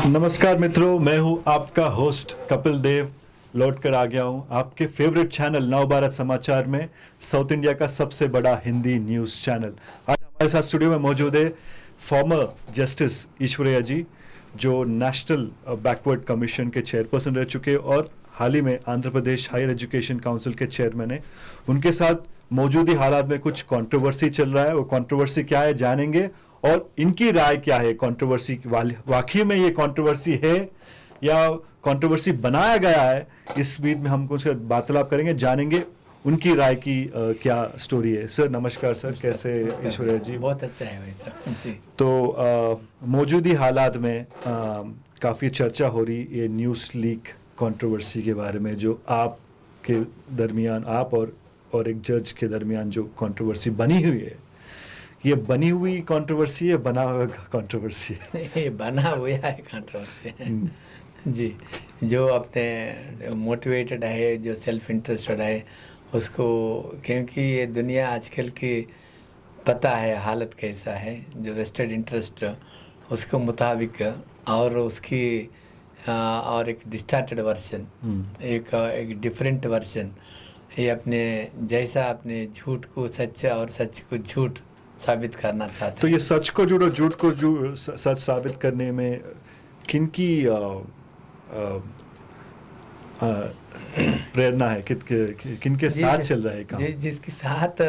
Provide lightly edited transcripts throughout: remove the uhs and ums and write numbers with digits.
नमस्कार मित्रों, मैं हूं आपका होस्ट कपिल देव। लौट कर आ गया हूं आपके फेवरेट चैनल नव भारत समाचार में, साउथ इंडिया का सबसे बड़ा हिंदी न्यूज़ चैनल। आज हमारे साथ स्टूडियो में मौजूद है फॉर्मर जस्टिस ईश्वरैया जी, जो नेशनल बैकवर्ड कमीशन के चेयरपर्सन रह चुके और हाल ही में Andhra Pradesh higher education council के चेयरमैन है। उनके साथ मौजूदा हालात में कुछ कंट्रोवर्सी चल रहा है। वो कंट्रोवर्सी क्या है जानेंगे और इनकी राय क्या है। कंट्रोवर्सी वाकई में ये कंट्रोवर्सी है या कंट्रोवर्सी बनाया गया है, इस बीच में हम कुछ वार्तालाप करेंगे, जानेंगे उनकी राय की क्या स्टोरी है। सर नमस्कार। सर कैसे ईश्वरैया जी? बहुत अच्छा है भाई सर जी। तो मौजूदा हालात में काफ़ी चर्चा हो रही ये न्यूज़ लीक कंट्रोवर्सी के बारे में, जो आपके दरमियान, आप और एक जज के दरमियान जो कंट्रोवर्सी बनी हुई है। ये बनी हुई कंट्रोवर्सी है, बना हुआ कंट्रोवर्सी है? ये बना हुआ है कंट्रोवर्सी है जी। जो अपने मोटिवेटेड है, जो सेल्फ इंटरेस्टेड है उसको, क्योंकि ये दुनिया आजकल की पता है हालत कैसा है, जो वेस्टेड इंटरेस्ट उसके मुताबिक और उसकी और एक डिस्टार्टेड वर्जन, एक डिफरेंट वर्जन, ये अपने जैसा अपने झूठ को सच और सच को झूठ साबित करना चाहता है। तो ये सच को झूठ और झूठ को सच साबित करने में किनकी प्रेरणा है? किनके साथ चल रहा है काम? जिसके साथ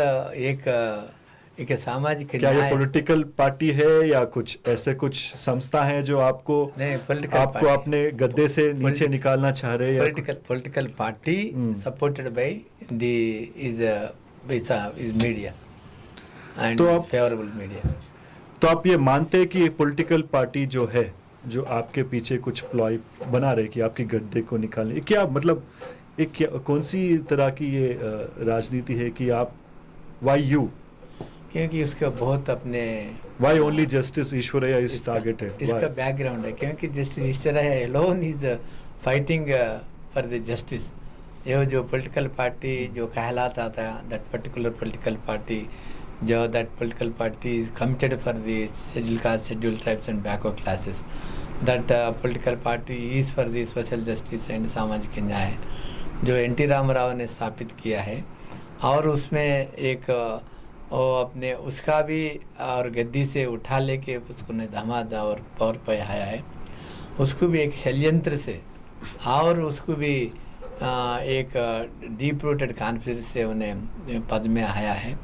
एक सामाजिक, क्या ये पॉलिटिकल पार्टी है या कुछ ऐसे कुछ संस्था है जो आपको अपने गद्दे से नीचे निकालना चाह रहे हैं? Political party supported by the is media and favourable media. तो आप ये मानते हैं कि ये पॉलिटिकल पार्टी जो है, जो आपके पीछे कुछ प्लॉय बना रहे कि आपकी गद्दे को निकालने, क्या मतलब एक कौन सी तरह की ये राजनीति है कि आप वाई यू? क्योंकि उसका बहुत अपने why only justice Eshwaraiah is targeted? इसका बैकग्राउंड है, क्योंकि justice Eshwaraiah alone is fighting for the justice. ये जो पॉलिटिकल पार्टी जो कहलाता था, दैट पर्टिकुलर पॉलिटिकल पार्टी, जो that political party is committed for the schedule caste, schedule tribes and backward classes. That political party is for the social justice and सामाजिक न्याय, जो NT. Rama Rao ने स्थापित किया है। और उसमें एक और अपने उसका भी और गद्दी से उठा लेके उसको ने धमाधा और पावर पे आया है, उसको भी एक षड्यंत्र से, और उसको भी एक डीप रूटेड कॉन्फ्लिक्ट से उन्हें पद में आया है।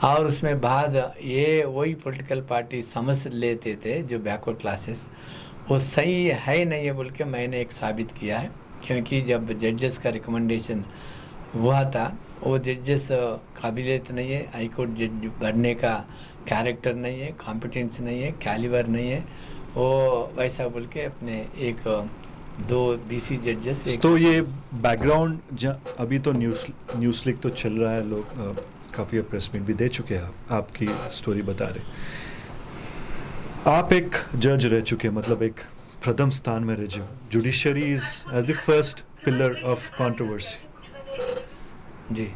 और उसमें बाद ये वही पॉलिटिकल पार्टी समझ लेते थे जो बैकवर्ड क्लासेस वो सही है नहीं है बोल के मैंने एक साबित किया है। क्योंकि जब जजेस का रिकमेंडेशन हुआ था, वो जजेस काबिलियत नहीं है, हाई कोर्ट जज बनने का कैरेक्टर नहीं है, कॉम्पिटेंस नहीं है, कैलिबर नहीं है, वो वैसा बोल के अपने एक दो बीसी जजेस। तो ये बैकग्राउंड अभी तो न्यूज़ लीक तो चल रहा है, लोग काफ़ी प्रेस मीट भी दे चुके हैं, आपकी स्टोरी बता रहे। आप एक जज रह चुके, मतलब एक प्रथम स्थान में रह चुके। Judiciary is as the first pillar of controversy जी।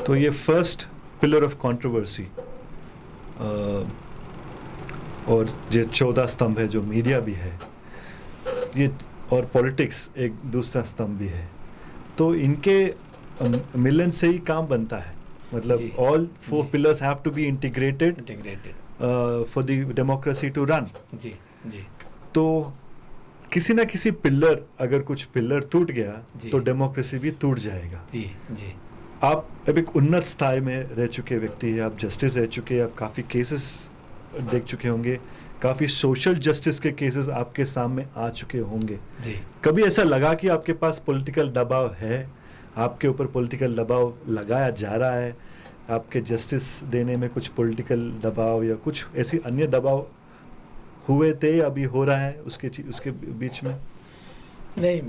तो ये फर्स्ट पिलर ऑफ कंट्रोवर्सी और ये 14 स्तंभ है जो मीडिया भी है, ये और पॉलिटिक्स एक दूसरा स्तंभ भी है। तो इनके मिलन से ही काम बनता है, मतलब all 4 pillars have to be integrated for the democracy to run। जी जी। तो किसी ना किसी पिलर, अगर कुछ पिलर टूट गया तो डेमोक्रेसी भी टूट जाएगा। जी जी। आप अब एक उन्नत स्थाई में रह चुके व्यक्ति हैं, आप जस्टिस रह चुके हैं, आप काफ़ी केसेस देख चुके होंगे, काफ़ी सोशल जस्टिस के केसेस आपके सामने आ चुके होंगे जी। कभी ऐसा लगा कि आपके पास पॉलिटिकल दबाव है, आपके ऊपर पॉलिटिकल दबाव लगाया जा रहा है, आपके जस्टिस देने में कुछ पॉलिटिकल दबाव या कुछ ऐसी अन्य दबाव हुए थे, अभी हो रहा है उसके बीच में? नहीं,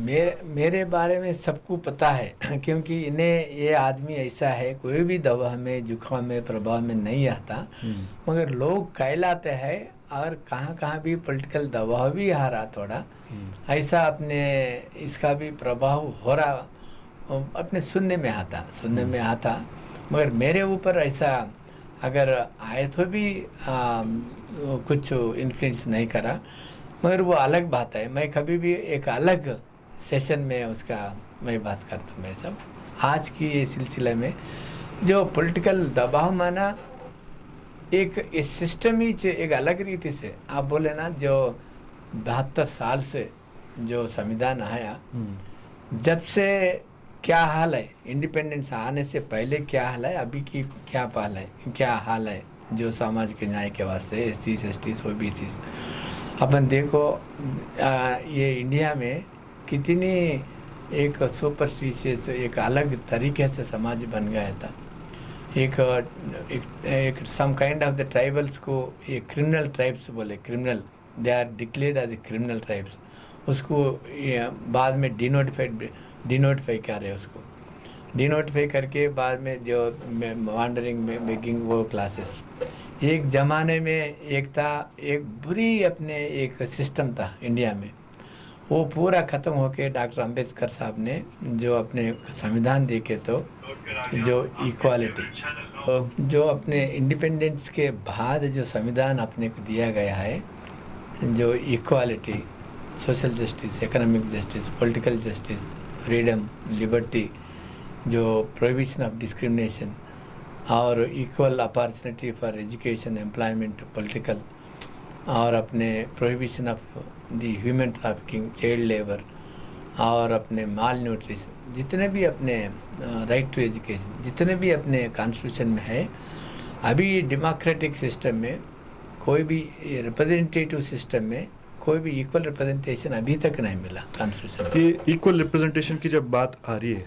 मेरे बारे में सबको पता है क्योंकि इन्हें ये आदमी ऐसा है, कोई भी दवा में, जुकाम में, प्रभाव में नहीं आता, मगर लोग कहलाते हैं और कहाँ कहाँ भी पॉलिटिकल दबाव भी आ रहा थोड़ा ऐसा, अपने इसका भी प्रभाव हो रहा, अपने सुनने में आता। मगर मेरे ऊपर ऐसा अगर आए तो भी कुछ इन्फ्लुएंस नहीं करा। मगर वो अलग बात है, मैं कभी भी एक अलग सेशन में उसका मैं बात करता हूँ। मैं सब आज की ये सिलसिले में जो पॉलिटिकल दबाव माना एक इस सिस्टम ही एक अलग रीति से आप बोले ना, जो 72 साल से जो संविधान आया, जब से क्या हाल है, इंडिपेंडेंस आने से पहले क्या हाल है, अभी की क्या हाल है जो सामाजिक न्याय के वास्ते SC ST OBC अपन देखो। ये इंडिया में कितनी एक सुपरस्टिशियस एक अलग तरीके से समाज बन गया था। एक some kind of the tribals को ये क्रिमिनल ट्राइब्स बोले, criminal, they are declared as a criminal tribes. उसको बाद में डिनोटिफाई कर रहे हैं, उसको डिनोटिफाई करके बाद में जो वांडरिंग में बेगिंग वो क्लासेस एक ज़माने में एक था, एक बुरी अपने एक सिस्टम था इंडिया में, वो पूरा ख़त्म होके डॉक्टर अंबेडकर साहब ने जो अपने संविधान देके तो जो इक्वालिटी जो अपने इंडिपेंडेंस के बाद जो संविधान अपने को दिया गया है, जो equality, social justice, economic justice, political justice, freedom, liberty, जो प्रोहिबिशन ऑफ डिस्क्रिमिनेशन और equal opportunity for education, employment, political, और अपने prohibition of the human trafficking, child labour और अपने माल न्यूट्रिशन, जितने भी अपने राइट टू एजुकेशन जितने भी अपने कॉन्स्टिट्यूशन में है। अभी डेमोक्रेटिक सिस्टम में कोई भी रिप्रेजेंटेटिव सिस्टम में कोई भी इक्वल रिप्रेजेंटेशन अभी तक नहीं मिला कॉन्स्टिट्यूशन। ये इक्वल रिप्रेजेंटेशन की जब बात आ रही है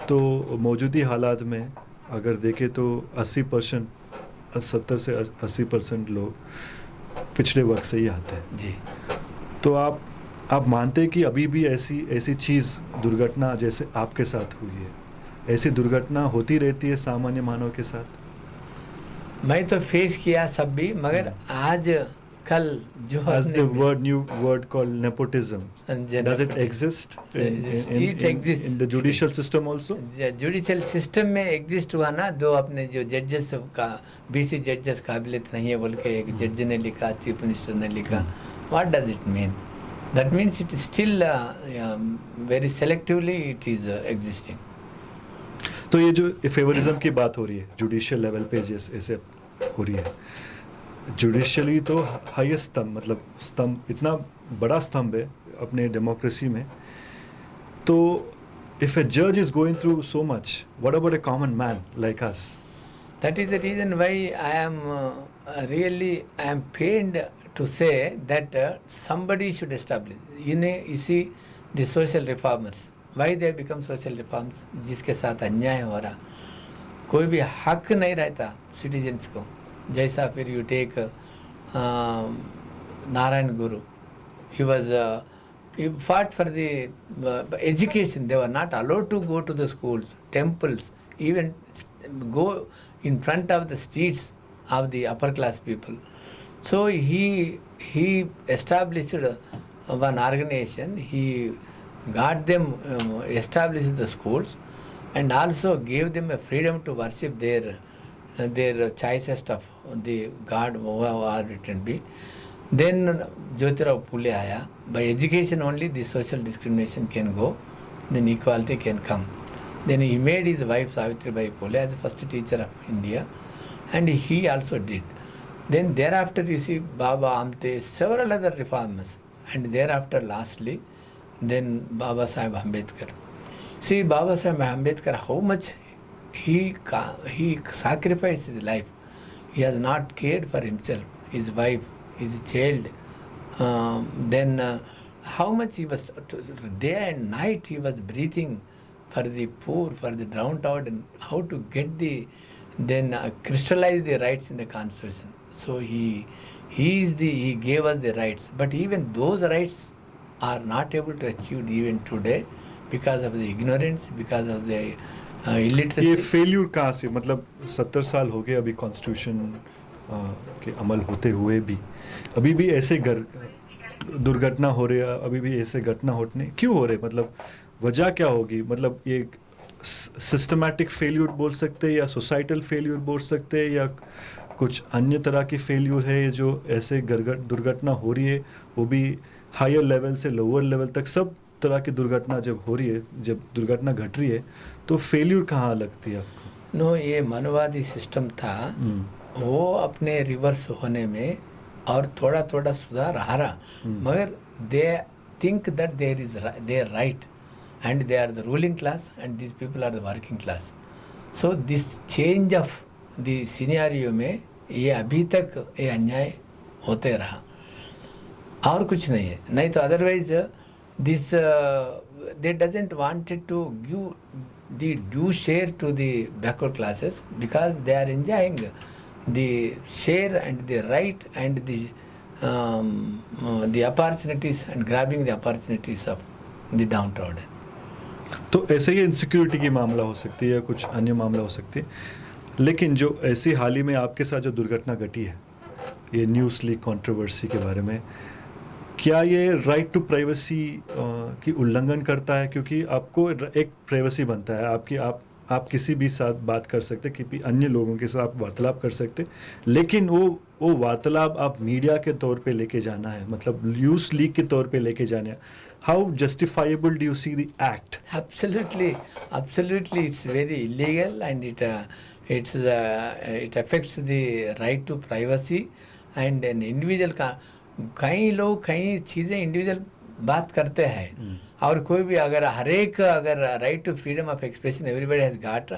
तो मौजूदा हालात में अगर देखें तो 80% 70 से 80% लोग पिछड़े वर्ग से ही आते हैं जी। तो आप मानते हैं कि अभी भी ऐसी चीज़, दुर्घटना जैसे आपके साथ हुई है, ऐसी दुर्घटना होती रहती है सामान्य मानव के साथ? मैं तो फेस किया सब भी, मगर आज कल जो as the new word called nepotism, does it exist in the judicial system also? Judicial system में एग्जिस्ट हुआ ना, दो अपने जो जजेस का BC जजेस काबिलियत नहीं है बोल के एक जज ने लिखा, चीफ मिनिस्टर ने लिखा। What does it mean? That means it is still very selectively it is existing. तो ये जो फेवरिज्म की बात हो रही है जुडिशियल लेवल पे जैसे हो रही है, जुडिशियली तो हाईएस्ट स्तंभ, मतलब स्तंभ इतना बड़ा स्तंभ है अपने डेमोक्रेसी में, तो इफ ए जज is going through so much, what about A common man like us? That is the reason why I am really I am pained to say that somebody should establish. You see the social reformers, why they become social reforms? जिसके साथ अन्याय हो रहा, कोई भी हक नहीं रहता सिटीजन्स को। जैसा फिर you take Narayan Guru, he was he fought for the education. They were not allowed to go to the schools, temples, even go in front of the streets of the upper class people. So he established one organization. He got them established the schools and also gave them a freedom to worship their choicest of the God whoever it can be. Then Jyotirao Phule aaya. By education only the social discrimination can go, then equality can come. Then he made his wife Savitribai Phule as the first teacher of India, and he also did. Then thereafter you see Baba Amte, several other reformers, and thereafter lastly then Baba Sahib Ambedkar. See Baba Sahib Ambedkar, how much he sacrificed his life. He has not cared for himself, his wife, his child. Then how much he was, day and night he was breathing for the poor, for the downtrodden, how to get crystallize the rights in the constitution. So he gave us the rights, but even those rights are not able to achieve even today because of the ignorance, because of the illiteracy. ये failure कहाँ से, मतलब 70 साल हो गए अभी constitution के अमल होते हुए भी अभी भी ऐसे दुर्घटना हो रही है, अभी भी ऐसे घटना होने क्यों हो रहे, मतलब वजह क्या होगी? मतलब ये सिस्टमैटिक फेल्यूर बोल सकते हैं या सोसाइटल फेल्यूर बोल सकते हैं या कुछ अन्य तरह की फेल्यूर है जो ऐसे दुर्घटना हो रही है, वो भी हायर लेवल से लोअर लेवल तक सब तरह की दुर्घटना जब हो रही है, जब दुर्घटना घट रही है, तो फेल्यूर कहाँ लगती है आपको? नो, ये मनवादी सिस्टम था, वो अपने रिवर्स होने में और थोड़ा थोड़ा सुधार आ रहा, मगर they think that they're right and they are the ruling class and this people are the working class. So this change of the scenario में ये अभी तक ये अन्याय होते रहा और कुछ नहीं है. नहीं तो otherwise this they doesn't wanted to give the due share to the backward classes because they are enjoying the share and the right and the opportunities and grabbing the opportunities of the downtrodden. तो ऐसे ही insecurity की मामला हो सकती है, कुछ अन्य मामला हो सकती है, लेकिन जो ऐसी हाल ही में आपके साथ जो दुर्घटना घटी है, ये न्यूज़ लीक कंट्रोवर्सी के बारे में, क्या ये राइट टू प्राइवेसी की उल्लंघन करता है? क्योंकि आपको एक प्राइवेसी बनता है आपकी, आप किसी भी साथ बात कर सकते, किसी अन्य लोगों के साथ वार्तालाप कर सकते, लेकिन वो वार्तालाप आप मीडिया के तौर पे लेके जाना है, मतलब न्यूज़ लीक के तौर पे लेके जाना है. How justifiable do you see the act? Absolutely, it's very illegal and it affects the right to privacy and an individual का. कई लोग कई चीज़ें इंडिविजुअल बात करते हैं और कोई भी अगर अगर right to freedom of expression everybody has got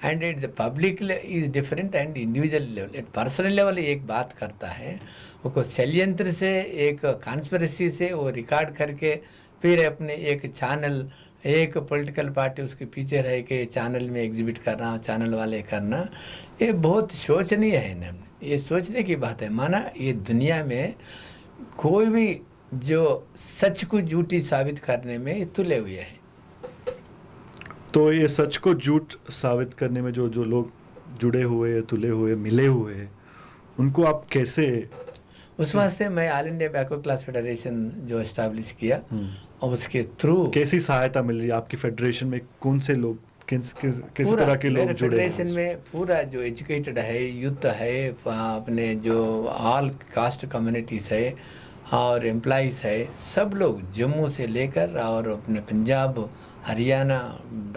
and it the public is different and individual level, at personal level एक बात करता है, वो षड्यंत्र से एक कॉन्स्पिरेसी से वो रिकॉर्ड करके फिर अपने एक चैनल, एक पॉलिटिकल पार्टी उसके पीछे रह के चैनल में एग्जिबिट करना, चैनल वाले करना, ये बहुत शोचनीय है. ये सोचने की बात है. माना ये दुनिया में कोई भी जो सच को झूठी साबित करने में तुले हुए हैं. तो ये सच को झूठ साबित करने में जो लोग जुड़े हुए, तुले हुए, मिले हुए हैं, उनको आप कैसे? उस वास्ते मैं all India backward class federation जो एस्टैब्लिश किया और उसके थ्रू कैसी सहायता मिल रही है आपकी फेडरेशन में? कौन से लोग, किस तरह के लोग जुड़े हैं? फेडरेशन में पूरा जो एजुकेटेड है, यूथ है, अपने जो ऑल कास्ट कम्युनिटीज है और एम्प्लॉइज़ है, सब लोग जम्मू से लेकर और अपने पंजाब, हरियाणा,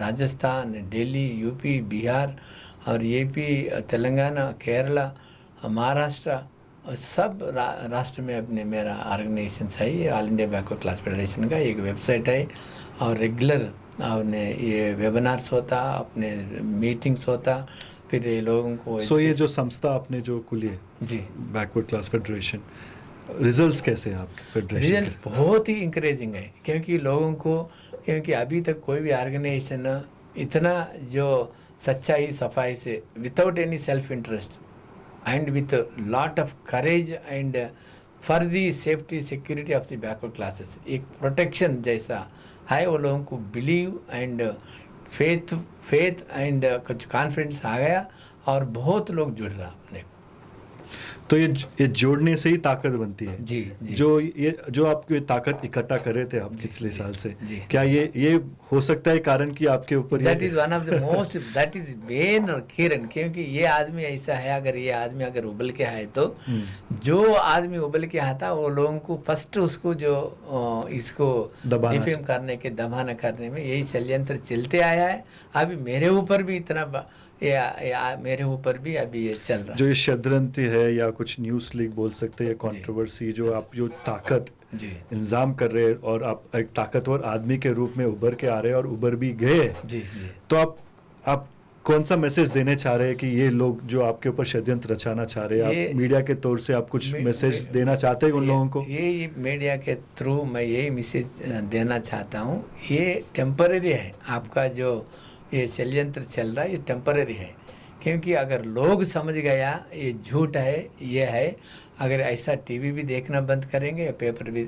राजस्थान, दिल्ली, यूपी, बिहार और यूपी, तेलंगाना, केरला, महाराष्ट्र, सब राष्ट्र में अपने मेरा ऑर्गेनाइजेशन है. ये all India backward class federation का एक वेबसाइट है और रेगुलर अपने ये वेबिनार्स होता, अपने मीटिंग्स होता, फिर ये लोगों को. सो ये जो संस्था आपने जो खुली है जी, बैकवर्ड क्लास फेडरेशन, रिजल्ट्स कैसे हैं आपके फेडरेशन? रिजल्ट्स बहुत ही इंकरेजिंग है, क्योंकि लोगों को, क्योंकि अभी तक कोई भी ऑर्गेनाइजेशन इतना जो सच्चाई सफाई से without any self interest and with lot of courage and for the safety security of the backward classes, एक प्रोटेक्शन जैसा है, वो लोगों को बिलीव एंड फेथ एंड कुछ कॉन्फिडेंस आ गया और बहुत लोग जुड़ रहा अपने. तो ये जोड़ने से ही ताकत बनती है. जी, जी. जो आपको ये ताकत इकट्ठा कर रहे थे आप पिछले साल से, जी. क्या ये हो सकता है कारण कि आपके ऊपर that is one of the most, that is main और किरण, क्योंकि ये आदमी ऐसा है, अगर ये आदमी अगर उबल के है तो जो आदमी उबल के आता वो लोगों को फर्स्ट उसको जो इसको डिफेम करने के, दबाना करने में यही षड्यंत्र चलते आया है. अभी मेरे ऊपर भी इतना मेरे ऊपर भी अभी ये चल रहा है. जो ये षड्यंत्र है या कुछ न्यूज़ लीक बोल सकते हैं, कंट्रोवर्सी, जो आप जो ताकत इंजाम कर रहे हैं और आप एक ताकतवर आदमी के रूप में उभर के आ रहे हैं और उभर भी गए, तो आप कौन सा मैसेज देने चाह रहे हैं कि ये लोग जो आपके ऊपर षड्यंत्र रचाना चाह रहे हैं, आप मीडिया के तौर से आप कुछ मैसेज देना चाहते हैं उन लोगों को? ये मीडिया के थ्रू मैं यही मैसेज देना चाहता हूँ, ये टेम्पररी है. आपका जो ये षड्यंत्र चल रहा है ये टेम्पररी है, क्योंकि अगर लोग समझ गया ये झूठ है, ये है, अगर ऐसा टीवी भी देखना बंद करेंगे या पेपर भी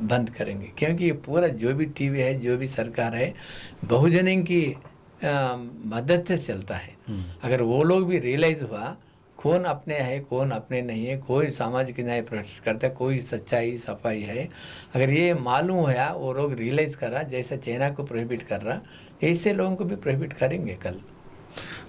बंद करेंगे, क्योंकि ये पूरा जो भी टीवी है, जो भी सरकार है, बहुजन की मदद से चलता है. अगर वो लोग भी रियलाइज हुआ कौन अपने है, कौन अपने नहीं है, कोई सामाजिक न्याय प्रोटेस्ट करता है, कोई सच्चाई सफाई है, अगर ये मालूम हुआ, वो लोग रियलाइज कर रहा, जैसा चाइना को प्रोहिबिट कर रहा, ऐसे लोगों को भी प्रोहिबिट करेंगे कल.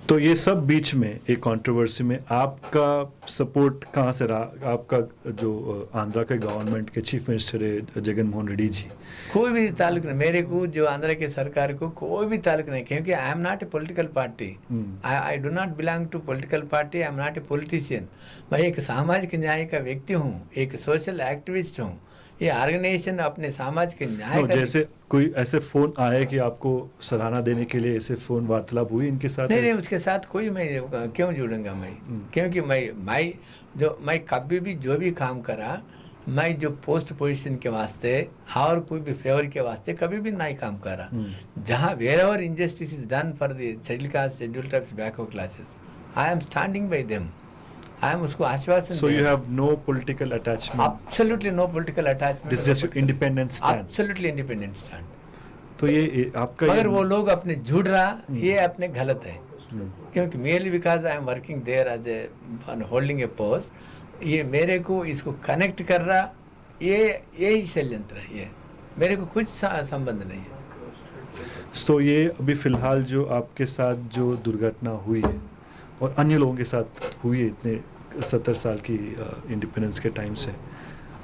तो ये सब बीच में एक कंट्रोवर्सी में आपका सपोर्ट कहाँ से रहा? आपका जो आंध्रा के गवर्नमेंट के चीफ मिनिस्टर है जगन मोहन रेड्डी जी, कोई भी ताल्लुक नहीं मेरे को, जो आंध्र के सरकार को कोई भी ताल्लुक नहीं, क्योंकि I am not a political party, I do not belong to political party, I am not a politician. मैं एक सामाजिक न्याय का व्यक्ति हूँ, एक सोशल एक्टिविस्ट हूँ। ये ऑर्गेनाइजेशन अपने सामाजिक न्याय का जैसे कोई ऐसे फोन आए कि आपको सराहना देने के लिए ऐसे फोन वार्तालाप हुई इनके साथ? नहीं, उसके साथ कोई मैं क्यों जुड़ूंगा मैं, क्योंकि मैं कभी भी जो भी काम करा, मैं जो पोस्ट पोजीशन के वास्ते और कोई भी फेवर के वास्ते कभी भी नहीं काम करा। जहाँ wherever injustice is done for the schedule caste, schedule tribes, backward classes, I am standing by them. I am उसको आश्वासन। So you have no political attachment? Absolutely no political attachment. This is just independent stand? Absolutely independent stand. तो ये आपका मगर वो लोग अपने झूठ रहा, ये अपने गलत है, क्योंकि merely because I am working there as a holding a post, ये मेरे को इसको कनेक्ट कर रहा, ये ही षड्यंत्र है, ये मेरे को कुछ संबंध नहीं है। तो ये अभी फिलहाल जो आपके साथ जो दुर्घटना हुई है और अन्य लोगों के साथ हुई है इतने 70 साल की इंडिपेंडेंस के टाइम से,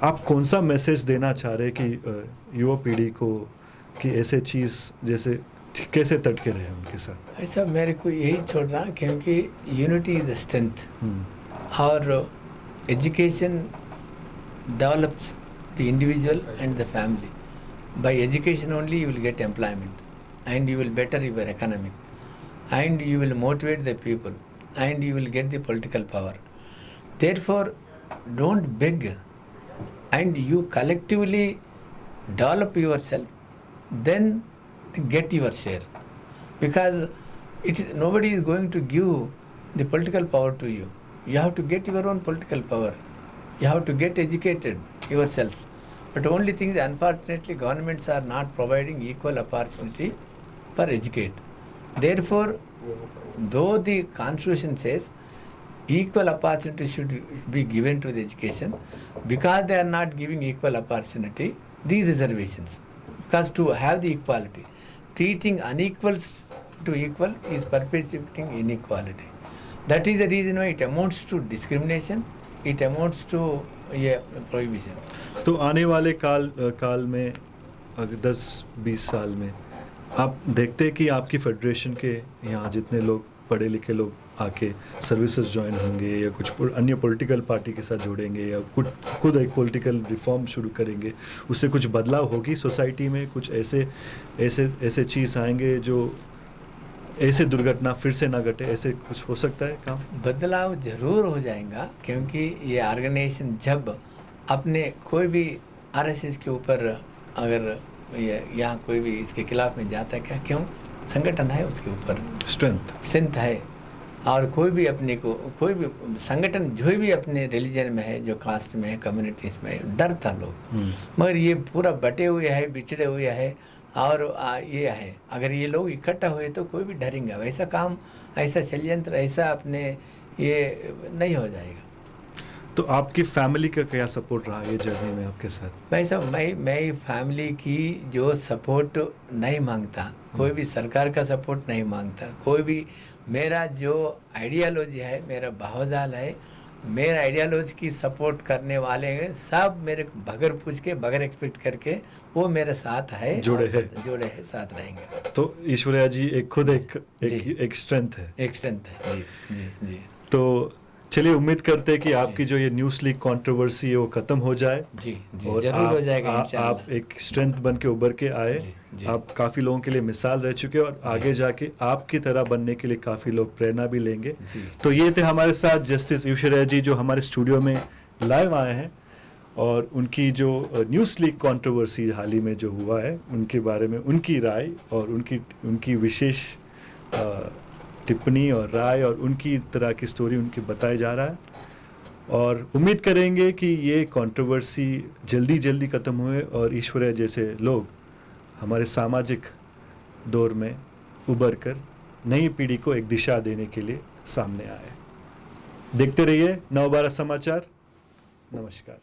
आप कौन सा मैसेज देना चाह रहे हैं कि युवा पीढ़ी को कि ऐसे चीज़ जैसे कैसे तड़के रहे उनके साथ? ऐसा मेरे को यही छोड़ रहा, क्योंकि यूनिटी इज द स्ट्रेंथ, और education develops the individual and the family. Bye education only you will get employment and you will better your economic and you will motivate the people and you will get the political power. Therefore, don't beg, and you collectively develop yourself, then get your share. Because nobody is going to give the political power to you. You have to get your own political power. You have to get educated yourself. But only thing is, unfortunately, governments are not providing equal opportunity for educate. Therefore, though the constitution says equal opportunity should be given to the education, because they are not giving equal opportunity, these reservations, because to have the equality, treating unequals to equal is perpetuating inequality. That is the reason why it amounts to discrimination, it amounts to prohibition. तो आने वाले काल में अगर 10-20 साल में आप देखते हैं कि आपकी फेडरेशन के यहाँ जितने लोग पढ़े लिखे लोग आके सर्विसेज ज्वाइन होंगे या कुछ अन्य पॉलिटिकल पार्टी के साथ जुड़ेंगे या खुद एक पॉलिटिकल रिफॉर्म शुरू करेंगे, उससे कुछ बदलाव होगी सोसाइटी में? कुछ ऐसे चीज़ आएंगे जो ऐसे दुर्घटना फिर से ना घटे, ऐसे कुछ हो सकता है काम? बदलाव जरूर हो जाएगा, क्योंकि ये ऑर्गेनाइजेशन जब अपने कोई भी आरएसएस के ऊपर अगर यहाँ कोई भी इसके खिलाफ में जाता है, क्यों संगठन है उसके ऊपर, स्ट्रेंथ है, और कोई भी अपने को कोई भी संगठन जो भी अपने रिलीजन में है, जो कास्ट में है, कम्युनिटीज में है, डरता लोग। मगर ये पूरा बटे हुए है, बिछड़े हुए है, और ये है अगर ये लोग इकट्ठा हुए तो कोई भी डरेंगे। वैसा काम, ऐसा षड्यंत्र, ऐसा अपने ये नहीं हो जाएगा। तो आपकी फैमिली का क्या सपोर्ट रहा ये जर्नी में आपके साथ? मैं फैमिली की जो सपोर्ट नहीं मांगता, कोई भी सरकार का सपोर्ट नहीं मांगता, कोई भी मेरा जो आइडियालॉजी है, मेरा भावजाल है, मेरा आइडियालॉजी की सपोर्ट करने वाले हैं सब मेरे बगैर पूछ के, बगैर एक्सपेक्ट करके वो मेरे साथ है, जुड़े हैं, साथ रहेंगे। तो ईश्वरिया जी खुद एक स्ट्रेंथ है, जी। तो चलिए उम्मीद करते हैं कि आपकी जो ये न्यूज़ लीक कंट्रोवर्सी है वो खत्म हो जाए। जी जरूर हो जाएगा। आप एक स्ट्रेंथ बन के उभर के आए। आप काफ़ी लोगों के लिए मिसाल रह चुके हैं और आगे जाके आपकी तरह बनने के लिए काफ़ी लोग प्रेरणा भी लेंगे। तो ये थे हमारे साथ जस्टिस ईश्वरिया जी जो हमारे स्टूडियो में लाइव आए हैं और उनकी जो न्यूज़ लीक कंट्रोवर्सी हाल ही में जो हुआ है उनके बारे में उनकी राय और उनकी विशेष टिप्पणी और राय और उनकी तरह की स्टोरी उनकी बताया जा रहा है और उम्मीद करेंगे कि ये कंट्रोवर्सी जल्दी ख़त्म हुए और ईश्वरिया जैसे लोग हमारे सामाजिक दौर में उभर कर नई पीढ़ी को एक दिशा देने के लिए सामने आए। देखते रहिए नवभारत समाचार। नमस्कार।